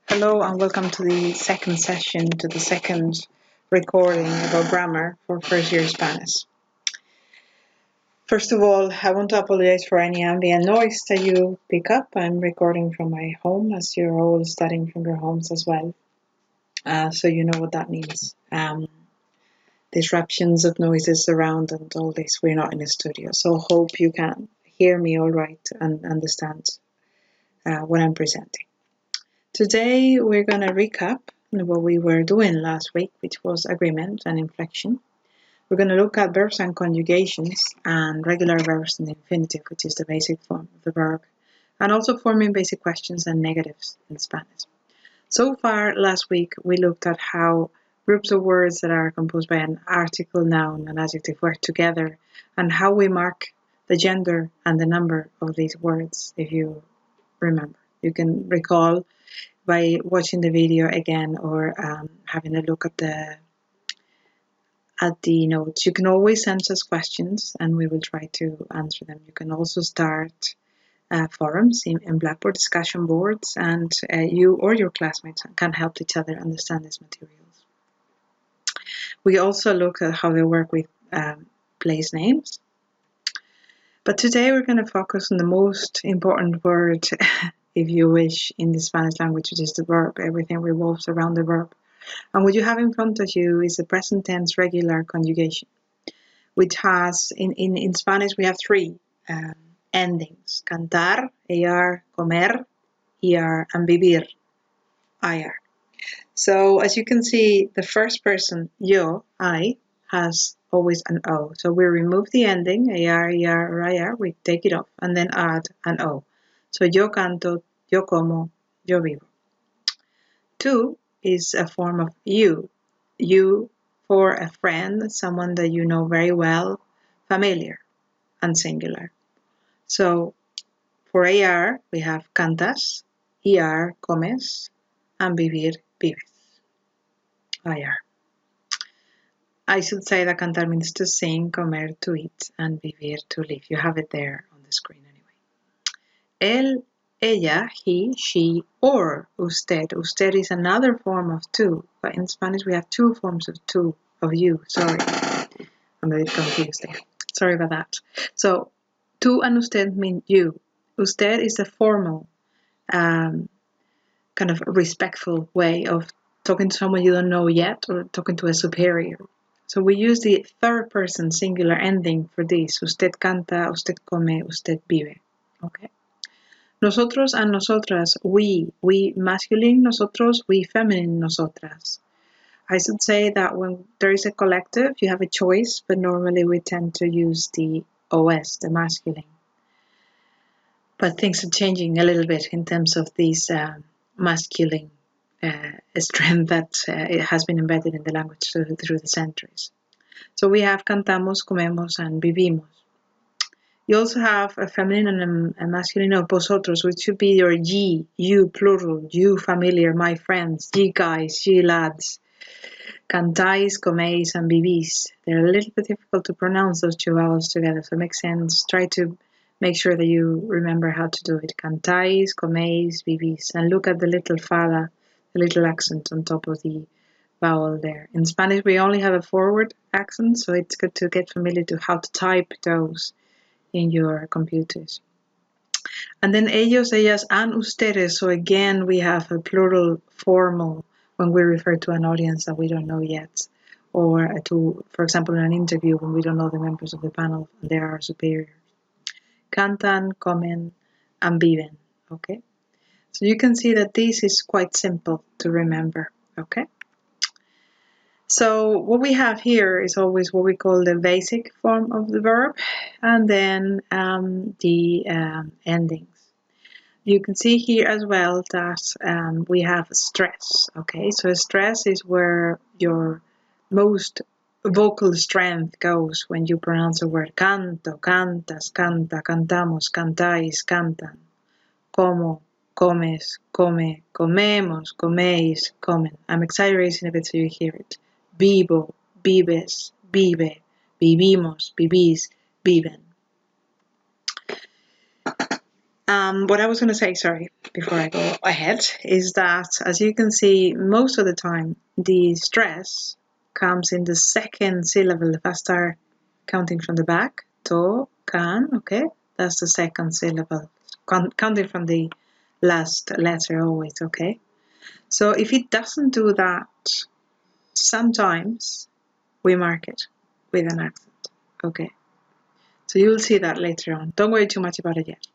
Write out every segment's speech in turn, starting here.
Hello and welcome to the second session, to the second recording about grammar for first year Spanish. First of all, I want to apologize for any ambient noise that you pick up. I'm recording from my home as you're all studying from your homes as well. So you know what that means. Disruptions of noises around and all this. We're not in a studio, so hope you can hear me all right and understand what I'm presenting. Today we're going to recap what we were doing last week, which was agreement and inflection. We're going to look at verbs and conjugations and regular verbs in the infinitive, which is the basic form of the verb, and also forming basic questions and negatives in Spanish. So far last week we looked at how groups of words that are composed by an article, noun, and adjective work together, and how we mark the gender and the number of these words, if you remember. You can recall by watching the video again or having a look at the notes. You can always send us questions and we will try to answer them. You can also start forums in Blackboard discussion boards, and you or your classmates can help each other understand these materials. We also look at how they work with place names. But today we're going to focus on the most important word if you wish, in the Spanish language, which is the verb. Everything revolves around the verb. And what you have in front of you is the present tense regular conjugation, which has, in Spanish, we have three endings: cantar, AR, comer, ER, and vivir, IR. So as you can see, the first person, yo, I, has always an O. So we remove the ending, AR, ER, or IR, we take it off, and then add an O. So yo canto, yo como, yo vivo. Two is a form of you. You for a friend, someone that you know very well, familiar, and singular. So for AR, we have cantas, ER, comes, and vivir, vives, IR. I should say that cantar means to sing, comer, to eat, and vivir, to live. You have it there on the screen anyway. Él, ella, he, she, or usted. Usted is another form of tú, but in Spanish we have two forms of tú, of you. Sorry, I'm a bit confused there. Sorry about that. So, tú and usted mean you. Usted is a formal, kind of respectful way of talking to someone you don't know yet, or talking to a superior. So we use the third person singular ending for this. Usted canta, usted come, usted vive. Okay. Nosotros and nosotras, we masculine nosotros, we feminine nosotras. I should say that when there is a collective, you have a choice, but normally we tend to use the OS, the masculine. But things are changing a little bit in terms of this masculine strength that it has been embedded in the language through the centuries. So we have cantamos, comemos, and vivimos. You also have a feminine and a masculine of vosotros, which should be your ye, you plural, you familiar, my friends, ye guys, ye lads. Cantáis, coméis, and vivís. They're a little bit difficult to pronounce, those two vowels together, so it makes sense. Try to make sure that you remember how to do it. Cantáis, coméis, vivís. And look at the little fada, the little accent on top of the vowel there. In Spanish, we only have a forward accent, so it's good to get familiar to how to type those in your computers. And then ellos, ellas, and ustedes. So again, we have a plural formal when we refer to an audience that we don't know yet, or to, for example, in an interview when we don't know the members of the panel, they are our superiors. Cantan, comen, and viven. Okay, so you can see that this is quite simple to remember. Okay. So what we have here is always what we call the basic form of the verb, and then the endings. You can see here as well that we have stress. Okay, so stress is where your most vocal strength goes when you pronounce a word. Canto, cantas, canta, cantamos, cantáis, cantan. Como, comes, come, comemos, coméis, comen. I'm exaggerating a bit so you hear it. Vivo, vives, vive, vivimos, vivís, viven. What I was going to say, sorry, before I go ahead, is that, as you can see, most of the time, the stress comes in the second syllable. If I start counting from the back, to, can, okay? That's the second syllable. Counting from the last letter always, okay? So if it doesn't do that, sometimes we mark it with an accent, okay? So you'll see that later on. Don't worry too much about it yet.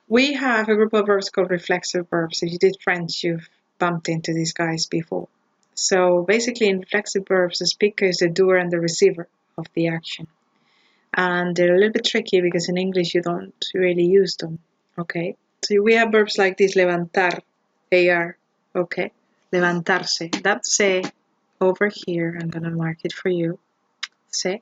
We have a group of verbs called reflexive verbs. If you did French, you've bumped into these guys before. So basically in reflexive verbs, the speaker is the doer and the receiver of the action. And they're a little bit tricky because in English you don't really use them, okay? So we have verbs like this, levantar, AR, okay? Levantarse, that se over here, I'm gonna mark it for you, se,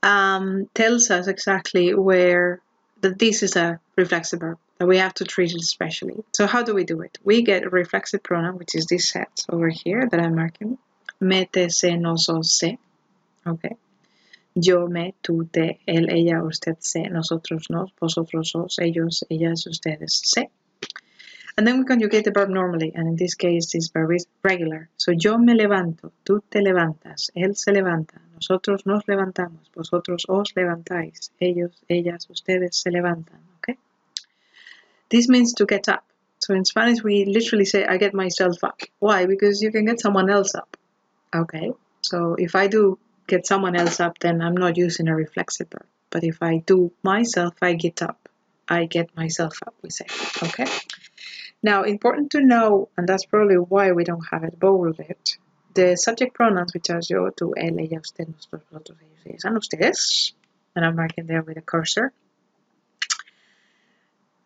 tells us exactly where that this is a reflexive verb, that we have to treat it especially. So how do we do it? We get a reflexive pronoun, which is this set over here that I'm marking. Mete, se, nos, os, se. Okay. Yo, me, tú, te, él, ella, usted, se, nosotros, nos, vosotros, os, ellos, ellas, ustedes, se. And then we conjugate the verb normally, and in this case, this verb is regular. So yo me levanto, tú te levantas, él se levanta, nosotros nos levantamos, vosotros os levantáis, ellos, ellas, ustedes se levantan, okay? This means to get up. So in Spanish, we literally say, I get myself up. Why? Because you can get someone else up, okay? So if I do get someone else up, then I'm not using a reflexive verb. But if I do myself, I get up. I get myself up, we say, okay? Now, important to know, and that's probably why we don't have it bolded, the subject pronouns, which are yo, tú, él, ella, usted, nosotros, vosotros, ellos, ellas, and ustedes, and I'm marking there with a cursor,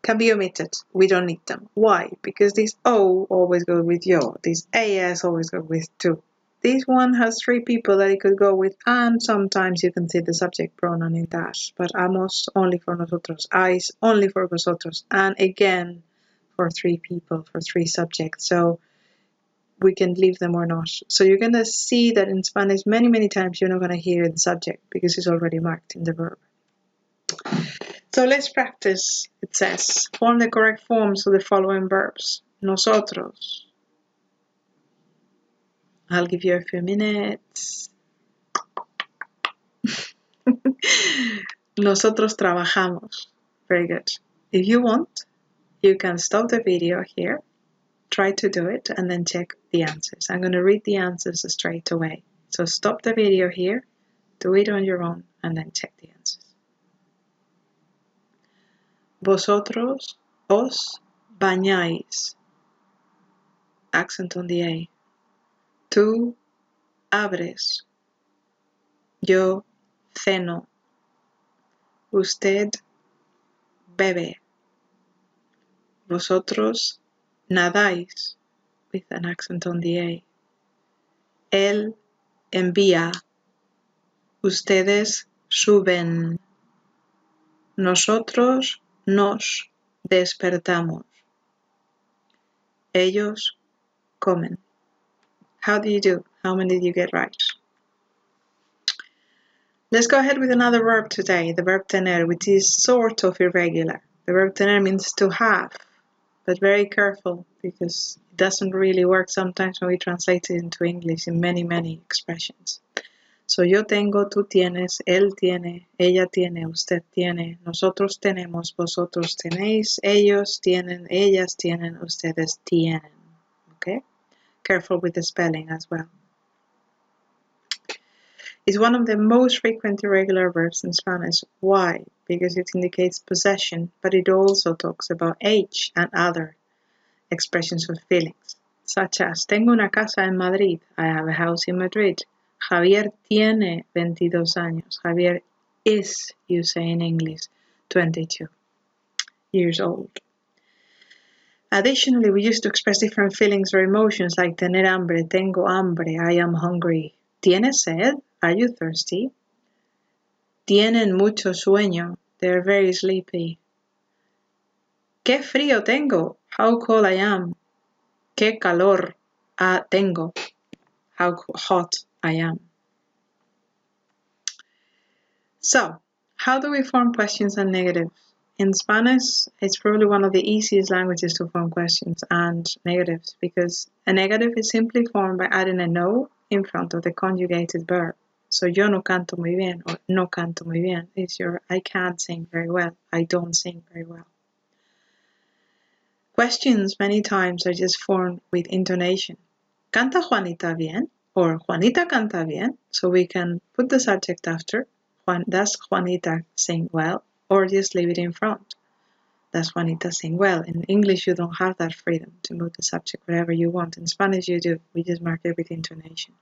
can be omitted. We don't need them. Why? Because this O always goes with yo, this AS always goes with tú. This one has three people that it could go with, and sometimes you can see the subject pronoun in dash, but amos only for nosotros, ais only for vosotros, and again, for three people, for three subjects. So we can leave them or not. So you're going to see that in Spanish many, many times you're not going to hear the subject because it's already marked in the verb. So let's practice. It says, form the correct forms of the following verbs. Nosotros. I'll give you a few minutes. Nosotros trabajamos. Very good. If you want, you can stop the video here, try to do it, and then check the answers. I'm going to read the answers straight away. So stop the video here, do it on your own, and then check the answers. Vosotros os bañáis. Accent on the A. Tú abres. Yo ceno. Usted bebe. Vosotros nadáis, with an accent on the A. Él envía. Ustedes suben. Nosotros nos despertamos. Ellos comen. How do you do? How many did you get right? Let's go ahead with another verb today, the verb tener, which is sort of irregular. The verb tener means to have, but very careful because it doesn't really work sometimes when we translate it into English in many, many expressions. So yo tengo, tú tienes, él tiene, ella tiene, usted tiene, nosotros tenemos, vosotros tenéis, ellos tienen, ellas tienen, ustedes tienen. Okay? Careful with the spelling as well. It's one of the most frequent irregular verbs in Spanish. Why? Because it indicates possession, but it also talks about age and other expressions of feelings, such as tengo una casa en Madrid, I have a house in Madrid. Javier tiene 22 años. Javier is, you say in English, 22 years old. Additionally, we used to express different feelings or emotions like tener hambre, tengo hambre, I am hungry. ¿Tienes sed? Are you thirsty? Tienen mucho sueño. They're very sleepy. Qué frío tengo. How cold I am. Qué calor tengo. How hot I am. So, How do we form questions and negatives? In Spanish, it's probably one of the easiest languages to form questions and negatives because a negative is simply formed by adding a no in front of the conjugated verb. So yo no canto muy bien or no canto muy bien is your I can't sing very well, I don't sing very well. Questions many times are just formed with intonation. ¿Canta Juanita bien? Or Juanita canta bien? So we can put the subject after. Does Juanita sing well? Or just leave it in front. Does Juanita sing well? In English, you don't have that freedom to move the subject wherever you want. In Spanish, you do. We just mark it with intonation.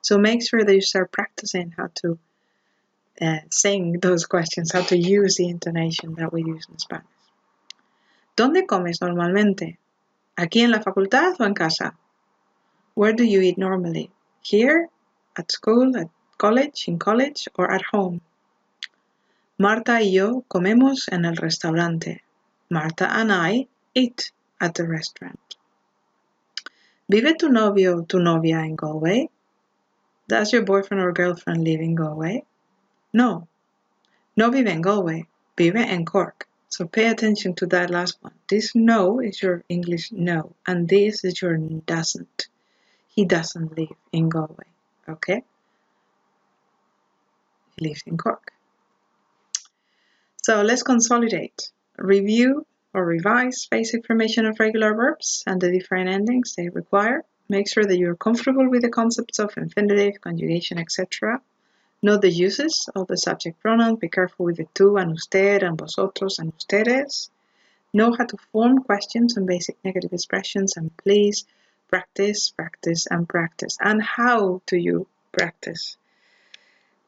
So make sure that you start practicing how to sing those questions, how to use the intonation that we use in Spanish. ¿Dónde comes normalmente? ¿Aquí en la facultad o en casa? Where do you eat normally? Here, at school, at college, in college, or at home? Marta y yo comemos en el restaurante. Marta and I eat at the restaurant. ¿Vive tu novio o tu novia en Galway? Does your boyfriend or girlfriend live in Galway? No. No vive en Galway. Vive en Cork. So pay attention to that last one. This no is your English no, and this is your doesn't. He doesn't live in Galway, okay? He lives in Cork. So let's consolidate. Review or revise basic formation of regular verbs and the different endings they require. Make sure that you're comfortable with the concepts of infinitive, conjugation, etc. Know the uses of the subject pronoun. Be careful with the tú and usted and vosotros and ustedes. Know how to form questions and basic negative expressions, and please practice, practice, and practice. And how do you practice?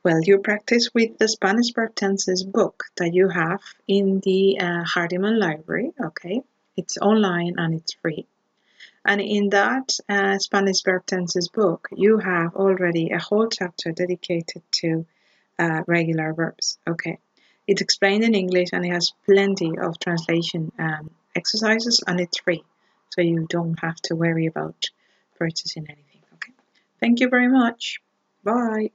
Well, you practice with the Spanish verb tenses book that you have in the Hardiman library, okay? It's online and it's free. And in that Spanish verb tenses book, you have already a whole chapter dedicated to regular verbs, okay? It's explained in English and it has plenty of translation exercises and it's free. So you don't have to worry about purchasing anything, okay? Thank you very much. Bye.